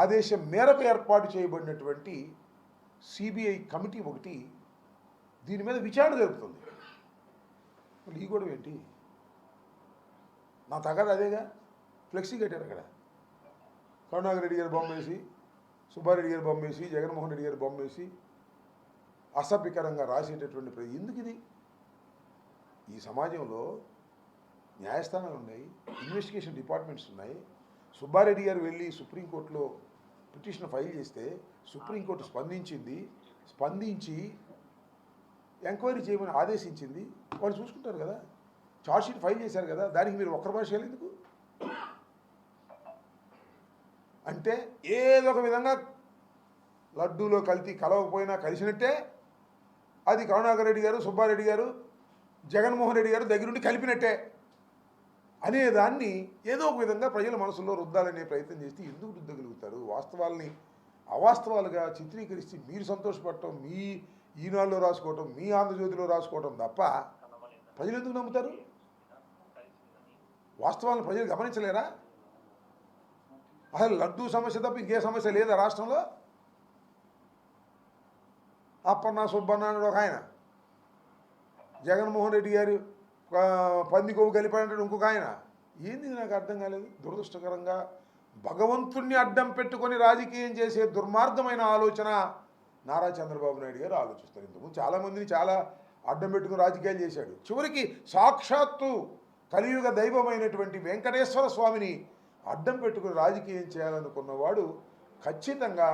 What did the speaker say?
ఆదేశం మేరకు ఏర్పాటు చేయబడినటువంటి సిబిఐ కమిటీ ఒకటి దీని మీద విచారణ జరుపుతుంది. మళ్ళీ ఈ గొడవ ఏంటి? నా తగదు అదేగా. ఫ్లెక్సీ కట్టారు అక్కడ, కరుణాకర్ రెడ్డి గారి బొమ్మ వేసి, సుబ్బారెడ్డి గారి బొమ్మ వేసి, జగన్మోహన్ రెడ్డి గారి బొమ్మ వేసి అసభ్యకరంగా రాసేటటువంటి ఎందుకు ఇది? ఈ సమాజంలో న్యాయస్థానాలు ఉన్నాయి, ఇన్వెస్టిగేషన్ డిపార్ట్మెంట్స్ ఉన్నాయి. సుబ్బారెడ్డి గారు వెళ్ళి సుప్రీంకోర్టులో పిటిషన్ ఫైల్ చేస్తే సుప్రీంకోర్టు స్పందించి ఎంక్వైరీ చేయమని ఆదేశించింది. వాళ్ళు చూసుకుంటారు కదా, ఛార్జ్షీట్ ఫైల్ చేశారు కదా, దానికి మీరు ఒక్కరి భాష ఎందుకు? అంటే ఏదో ఒక విధంగా లడ్డూలో కల్తీ కలవకపోయినా కలిసినట్టే అది కరుణాకర్ రెడ్డి గారు, సుబ్బారెడ్డి గారు, జగన్మోహన్ రెడ్డి గారు దగ్గరుండి కలిపినట్టే అనేదాన్ని ఏదో ఒక విధంగా ప్రజల మనసులో రుద్దాలనే ప్రయత్నం చేస్తే ఎందుకు రుద్దగలుగుతారు? వాస్తవాల్ని అవాస్తవాలుగా చిత్రీకరిస్తే మీరు సంతోషపడటం, మీ ఈనాడులో రాసుకోవటం, మీ ఆంధ్రజ్యోతిలో రాసుకోవటం తప్ప ప్రజలు ఎందుకు నమ్ముతారు? వాస్తవాలను ప్రజలు గమనించలేరా? అసలు లడ్డూ సమస్య తప్ప ఇంకే సమస్య లేదా రాష్ట్రంలో? అప్పన్న సుబ్బన్న అని ఒక ఆయన, జగన్మోహన్ రెడ్డి గారు పంది కొవ్వు కలిపాడంటే ఇంకొక ఆయన. ఏంది నాకు అర్థం కాలేదు. దురదృష్టకరంగా భగవంతుణ్ణి అడ్డం పెట్టుకొని రాజకీయం చేసే దుర్మార్గమైన ఆలోచన నారా చంద్రబాబు నాయుడు గారు ఆలోచిస్తారు. ఇంతకుముందు చాలామందిని చాలా అడ్డం పెట్టుకుని రాజకీయాలు చేశాడు. చివరికి సాక్షాత్తు కలియుగ దైవమైనటువంటి వెంకటేశ్వర స్వామిని అడ్డం పెట్టుకుని రాజకీయం చేయాలనుకున్నవాడు ఖచ్చితంగా